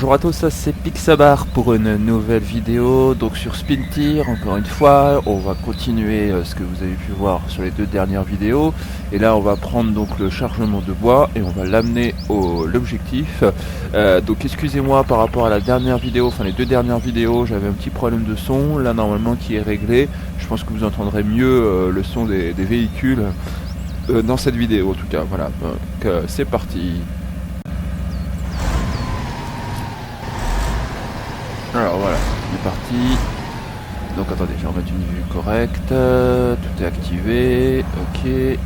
Bonjour à tous, ça c'est Pixabar pour une nouvelle vidéo donc sur Spintir. Encore une fois, on va continuer ce que vous avez pu voir sur les deux dernières vidéos. Et là, on va prendre donc le chargement de bois et on va l'amener au l'objectif. Donc excusez-moi par rapport à la dernière vidéo, enfin les deux dernières vidéos, j'avais un petit problème de son. Là, normalement, qui est réglé. Je pense que vous entendrez mieux le son des véhicules dans cette vidéo en tout cas. Voilà, donc c'est parti. Alors voilà, c'est parti. Donc attendez, je vais remettre une vue correcte. Tout est activé. Ok. Problème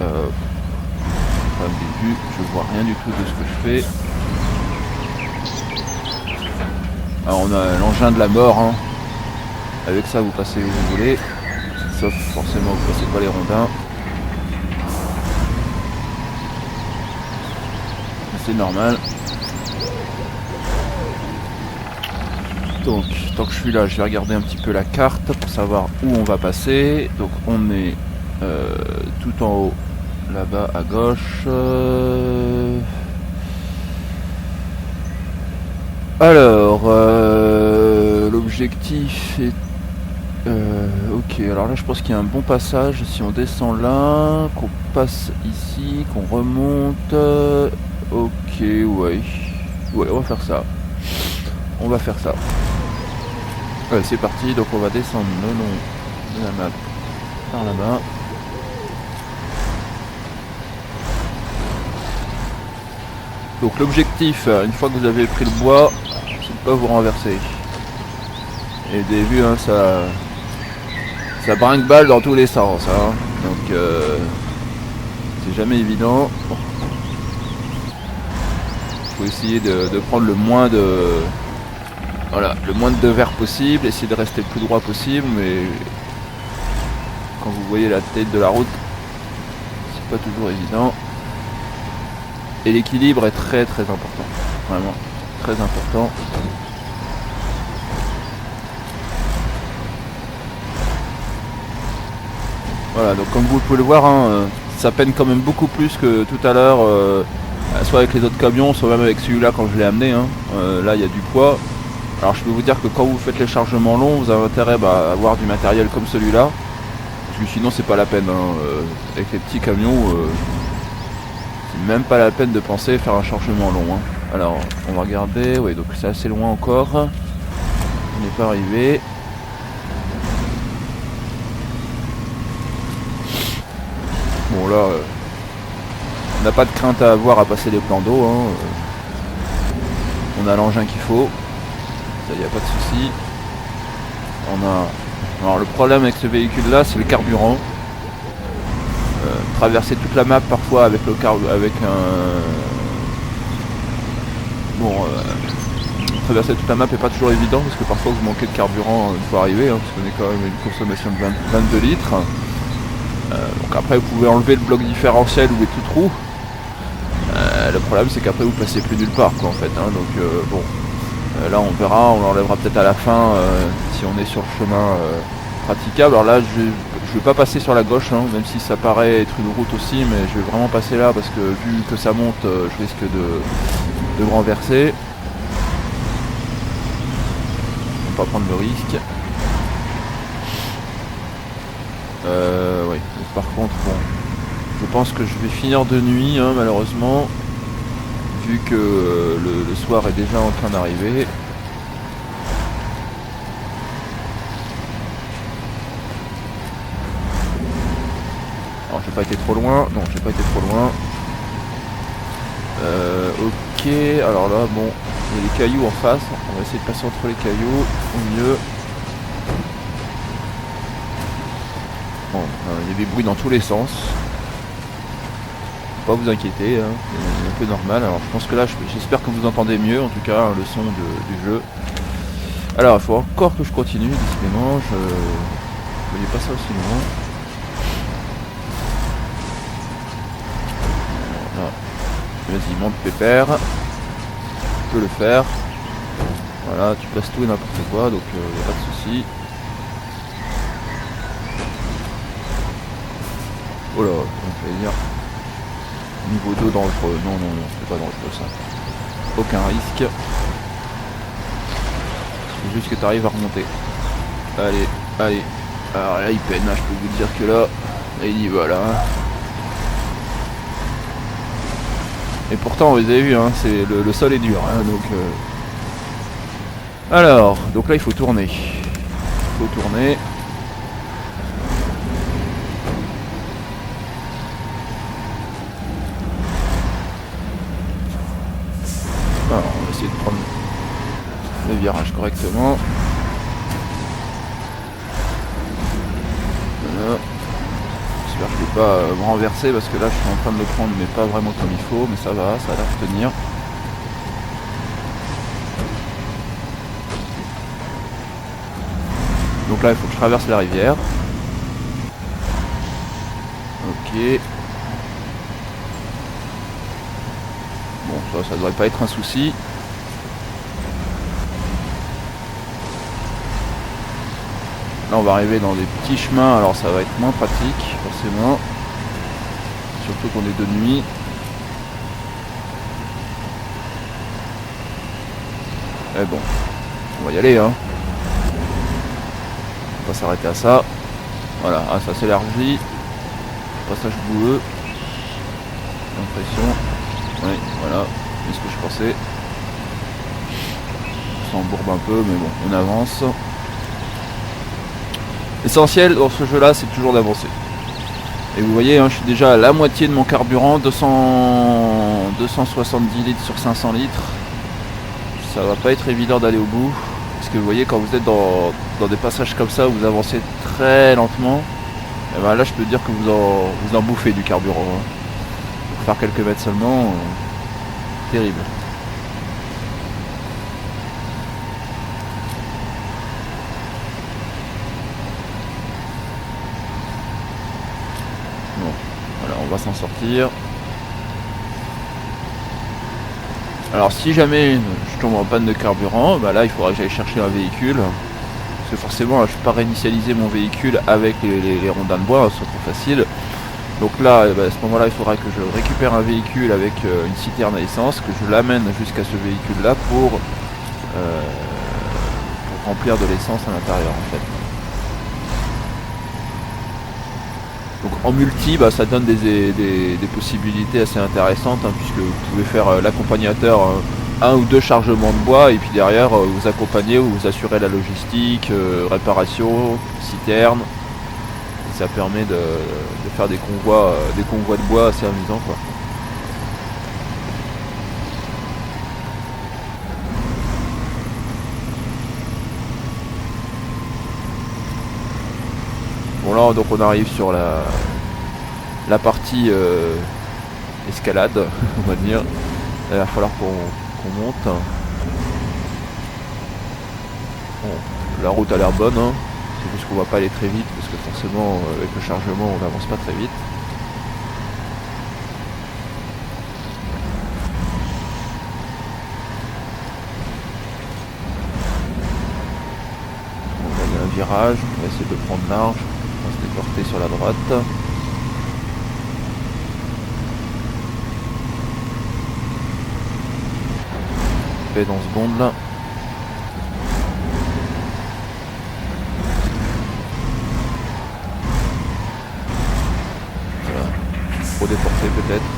des vues, je vois rien du tout de ce que je fais. Alors on a l'engin de la mort. Hein. Avec ça, vous passez où vous voulez. Sauf forcément, vous passez pas les rondins. C'est normal. Donc, tant que je suis là, je vais regarder un petit peu la carte pour savoir où on va passer. Donc, on est tout en haut, là-bas à gauche. Alors, l'objectif est... ok, alors là, je pense qu'il y a un bon passage. Si on descend là, qu'on passe ici, qu'on remonte... ok, ouais. Ouais, on va faire ça. On va faire ça. Ouais, c'est parti, donc on va descendre le long de la map par là-bas. Donc l'objectif, une fois que vous avez pris le bois, c'est de ne pas vous renverser. Et vous avez vu, hein, ça brinque-balle dans tous les sens. Hein. Donc c'est jamais évident. Bon. Faut essayer de prendre le moins de... Voilà, le moins de verre possible, essayer de rester le plus droit possible, mais quand vous voyez la tête de la route, c'est pas toujours évident. Et l'équilibre est très important, vraiment très important. Voilà, donc comme vous pouvez le voir, hein, ça peine quand même beaucoup plus que tout à l'heure, soit avec les autres camions, soit même avec celui-là quand je l'ai amené. Hein. Là, il y a du poids. Alors je peux vous dire que quand vous faites les chargements longs, vous avez intérêt à avoir du matériel comme celui-là. Parce que sinon c'est pas la peine. Hein. Avec les petits camions, c'est même pas la peine de penser faire un chargement long. Hein. Alors on va regarder, oui donc c'est assez loin encore. On n'est pas arrivé. Bon là, on n'a pas de crainte à avoir à passer les plans d'eau. Hein. On a l'engin qu'il faut. Ça, y a pas de souci. On a... Alors le problème avec ce véhicule là, c'est le carburant. Traverser toute la map parfois avec le avec un... Bon, traverser toute la map est pas toujours évident parce que parfois vous manquez de carburant une fois arrivé, hein, parce qu'on est quand même à une consommation de 22 litres. Donc après vous pouvez enlever le bloc différentiel où est tout trou. Le problème c'est qu'après vous passez plus nulle part quoi en fait. Hein, donc bon. Là on verra, on l'enlèvera peut-être à la fin si on est sur le chemin praticable. Alors là je vais pas passer sur la gauche, hein, même si ça paraît être une route aussi, mais je vais vraiment passer là parce que vu que ça monte, je risque de me renverser. On va pas prendre le risque. Oui, par contre bon, je pense que je vais finir de nuit hein, malheureusement. Vu que le soir est déjà en train d'arriver. Alors j'ai pas été trop loin, non j'ai pas été trop loin. Ok, alors là bon, il y a les cailloux en face, on va essayer de passer entre les cailloux au mieux. Bon, il y a des bruits dans tous les sens. Pas vous inquiéter, hein, c'est un peu normal. Alors je pense que là j'espère que vous entendez mieux en tout cas le son du jeu. Alors il faut encore que je continue décidément, je ne voyais pas ça aussi loin. Voilà. Vas-y monte pépère, tu peux le faire. Voilà, tu passes tout et n'importe quoi donc il n'y a pas de souci. Oh là, on va dire. Niveau 2 dangereux, non, c'est pas dangereux ça. Aucun risque. juste que tu arrives à remonter. Allez, allez. Alors là il peine, hein, je peux vous dire que là, il y va là. Et pourtant vous avez vu, hein, le sol est dur, hein, donc alors, donc là il faut tourner. Il faut tourner. Alors, on va essayer de prendre le virage correctement. Voilà. J'espère que je ne vais pas me renverser parce que là je suis en train de le prendre mais pas vraiment comme il faut, mais ça va, ça a l'air de tenir. Donc là il faut que je traverse la rivière. Ok. Bon, ça devrait pas être un souci. Là on va arriver dans des petits chemins, alors ça va être moins pratique forcément. Surtout qu'on est de nuit. Mais bon, on va y aller hein. On va s'arrêter à ça. Voilà, ah, ça s'élargit. Passage boueux. L'impression. Oui, voilà, c'est ce que je pensais. On s'embourbe un peu, mais bon, on avance. L'essentiel dans ce jeu là c'est toujours d'avancer. Et vous voyez hein, je suis déjà à la moitié de mon carburant, 270 litres sur 500 litres. Ça va pas être évident d'aller au bout. Parce que vous voyez quand vous êtes dans des passages comme ça où vous avancez très lentement, et ben là je peux dire que vous en bouffez du carburant. Hein. Pour faire quelques mètres seulement, terrible. On va s'en sortir. Alors si jamais je tombe en panne de carburant, bah là il faudra que j'aille chercher un véhicule. Parce que forcément je ne peux pas réinitialiser mon véhicule avec les rondins de bois, c'est trop facile. Donc là à ce moment là il faudra que je récupère un véhicule avec une citerne à essence, que je l'amène jusqu'à ce véhicule là pour remplir de l'essence à l'intérieur en fait. Donc en multi, bah, ça donne des possibilités assez intéressantes hein, puisque vous pouvez faire l'accompagnateur, un ou deux chargements de bois et puis derrière vous accompagnez ou vous assurez la logistique, réparation, citerne. Et ça permet de faire des convois de bois assez amusants quoi. Bon là donc on arrive sur la partie escalade on va dire. Il va falloir qu'on monte. Bon, la route a l'air bonne hein. C'est juste qu'on va pas aller très vite parce que forcément avec le chargement on n'avance pas très vite. Bon, là, il y a un virage, on va essayer de prendre large. On va se déporter sur la droite. Fait dans secondes là. Voilà. Trop déporté peut-être.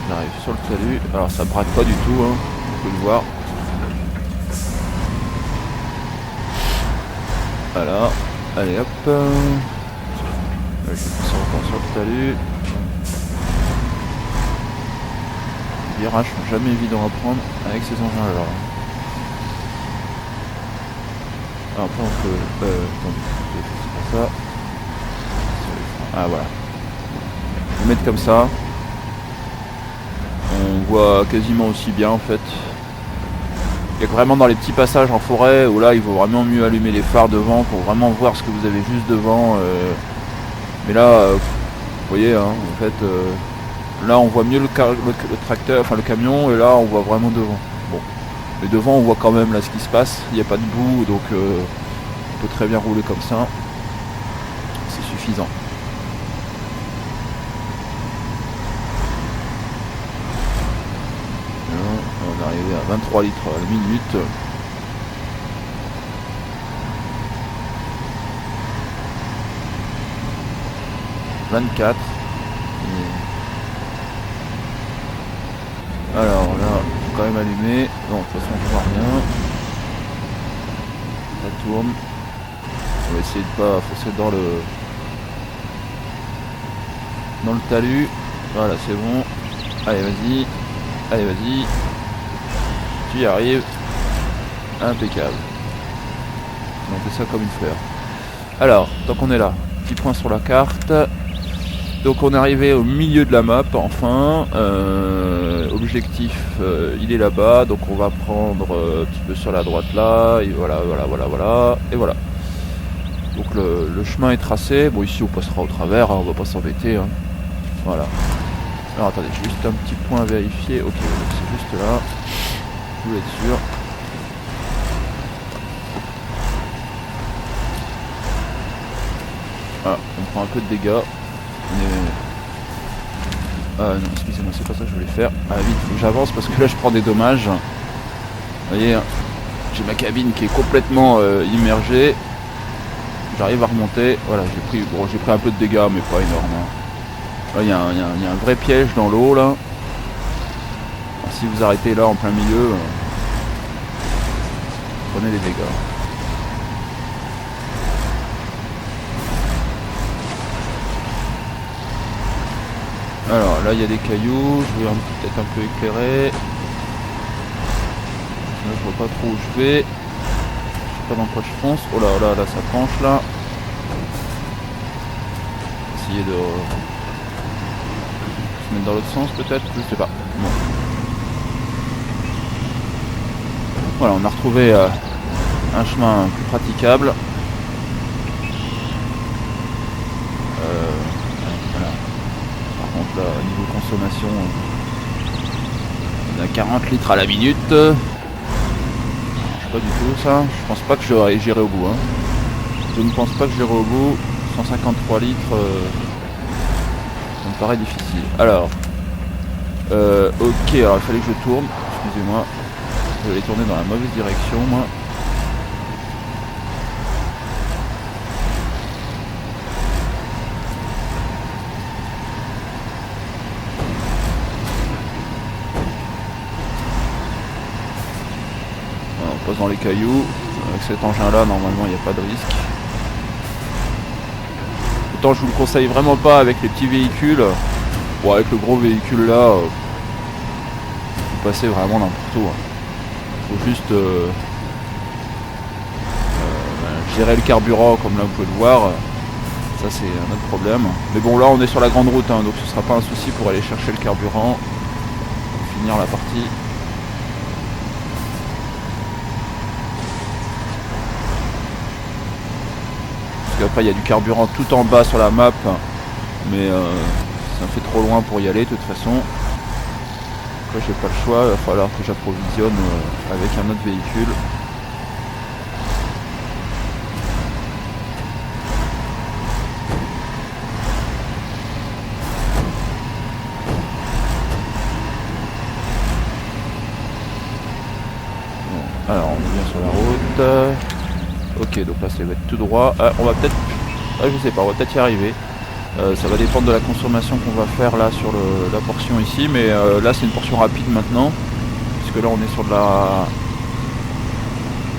J'arrive sur le talus. Alors ça braque pas du tout, hein. On peut le voir. Voilà. Allez hop. Là, je vais passer encore sur le talus. Les virages sont jamais évidents à prendre avec ces engins là. Alors après on peut... attendez, c'est pas ça. Ah voilà. On va mettre comme ça. On voit quasiment aussi bien en fait. Il y a vraiment dans les petits passages en forêt où là il vaut vraiment mieux allumer les phares devant pour vraiment voir ce que vous avez juste devant. Mais là, vous voyez, hein, en fait, là on voit mieux le tracteur, enfin le camion, et là on voit vraiment devant. Bon, mais devant on voit quand même là ce qui se passe. Il n'y a pas de boue, donc on peut très bien rouler comme ça. C'est suffisant. va arriver à 23 litres à la minute. « 24. Alors là, faut quand même allumer. Non, de toute façon, on voit rien. Ça tourne. On va essayer de pas foncer dans le talus. Voilà, c'est bon. Allez, vas-y. Allez, vas-y. Tu y arrives. Impeccable. On fait ça comme une fleur. Alors, tant qu'on est là, petit point sur la carte. Donc on est arrivé au milieu de la map, enfin. Objectif, il est là-bas. Donc on va prendre un petit peu sur la droite là. Et voilà. Et voilà. Donc le chemin est tracé. Bon, ici on passera au travers, hein, on va pas s'embêter. Hein. Voilà. Alors attendez, j'ai juste un petit point à vérifier. Ok, c'est juste là. Je voulais être sûr. Ah, on prend un peu de dégâts. Ah non, excusez-moi, c'est pas ça que je voulais faire. Ah vite, faut que j'avance parce que là je prends des dommages. Vous voyez, j'ai ma cabine qui est complètement immergée. J'arrive à remonter. Voilà, j'ai pris un peu de dégâts, mais pas énorme. Hein. Là, il y a un vrai piège dans l'eau là. Alors, si vous arrêtez là en plein milieu, prenez des dégâts. Alors là, il y a des cailloux. Je vais peut-être un peu éclairer. Là, je vois pas trop où je vais. Je sais pas dans quoi je fonce. Oh là, là, ça penche là. Essayer de se mettre dans l'autre sens peut-être, je sais pas. Bon. Voilà, on a retrouvé un chemin plus praticable. Voilà. Par contre là, niveau consommation, on a 40 litres à la minute. Je sais pas du tout ça. Je pense pas que j'irai au bout. Hein. Je ne pense pas que j'irai au bout. 153 litres. Ça me paraît difficile. Alors, ok, alors il fallait que je tourne. Excusez-moi, je vais tourner dans la mauvaise direction, moi. Alors, on passe dans les cailloux. Avec cet engin-là, normalement, il n'y a pas de risque. Autant je vous le conseille vraiment pas avec les petits véhicules. Bon, avec le gros véhicule là, vous passez vraiment n'importe où. Hein. Faut juste gérer le carburant comme là vous pouvez le voir. Ça c'est un autre problème. Mais bon, là on est sur la grande route, hein, donc ce sera pas un souci pour aller chercher le carburant. Pour finir la partie. Parce qu'après il y a du carburant tout en bas sur la map. Mais ça me fait trop loin pour y aller de toute façon. Après j'ai pas le choix, il va falloir que j'approvisionne avec un autre véhicule. Bon, alors on est bien sur la route. Ok, donc là ça va être tout droit. Ah, on va peut-être... Ah, je sais pas, on va peut-être y arriver. Ça va dépendre de la consommation qu'on va faire là sur la portion ici, mais là c'est une portion rapide maintenant, puisque là on est sur de la...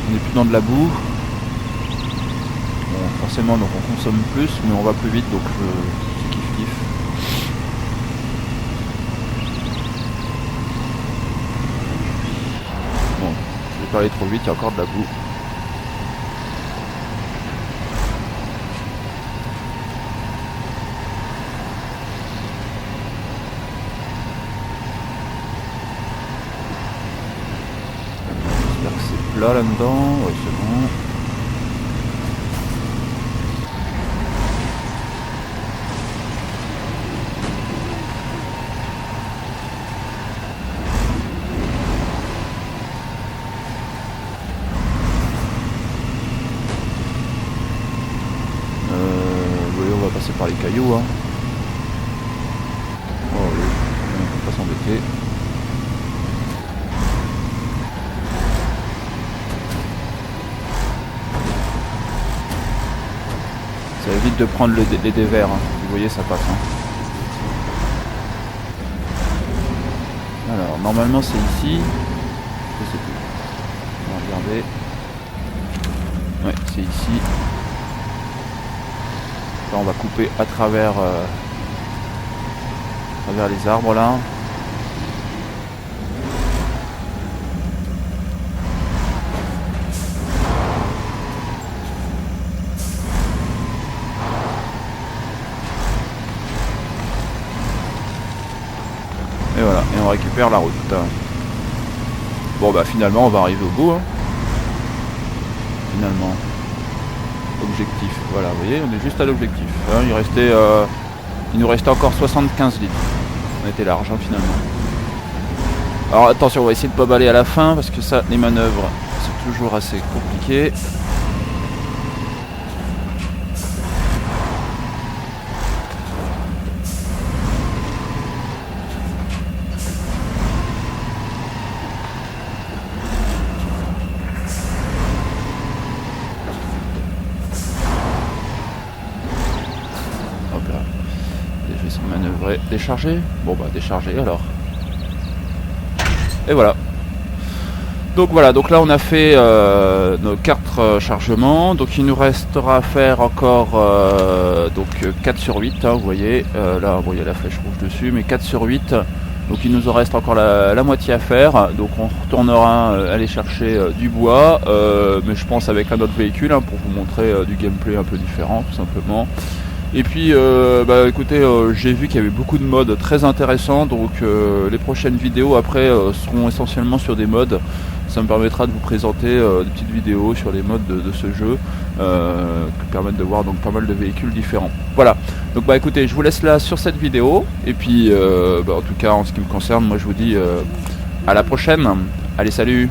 On est plus dans de la boue. Bon, forcément donc on consomme plus, mais on va plus vite, donc c'est kiff. Bon, je vais pas aller trop vite, il y a encore de la boue. Là dedans, ouais c'est bon. Oui, on va passer par les cailloux. Hein. Oh oui, on va pas s'embêter. Ça évite de prendre les dévers, hein. Vous voyez, ça passe. Hein. Alors, normalement c'est ici. Je sais plus. On va regarder. Ouais, c'est ici. Là, on va couper à travers les arbres là. Et voilà, et on récupère la route. Bon bah finalement on va arriver au bout. Hein. Finalement. Objectif, voilà, vous voyez, on est juste à l'objectif. Hein, il nous restait encore 75 litres. On était large hein, finalement. Alors attention, on va essayer de pas baler à la fin parce que ça, les manœuvres, c'est toujours assez compliqué. Manœuvrer, décharger. Bon bah décharger alors. Et voilà. Donc voilà, donc là on a fait nos 4 chargements. Donc il nous restera à faire encore donc 4 sur 8, hein, vous voyez. Là bon, il y a la flèche rouge dessus, mais 4 sur 8. Donc il nous en reste encore la moitié à faire. Donc on retournera aller chercher du bois, mais je pense avec un autre véhicule hein, pour vous montrer du gameplay un peu différent tout simplement. Et puis bah écoutez, j'ai vu qu'il y avait beaucoup de modes très intéressants, donc les prochaines vidéos après seront essentiellement sur des modes. Ça me permettra de vous présenter des petites vidéos sur les modes de ce jeu qui permettent de voir donc pas mal de véhicules différents. Voilà, donc bah écoutez, je vous laisse là sur cette vidéo, et puis bah, en tout cas en ce qui me concerne, moi je vous dis à la prochaine. Allez, salut!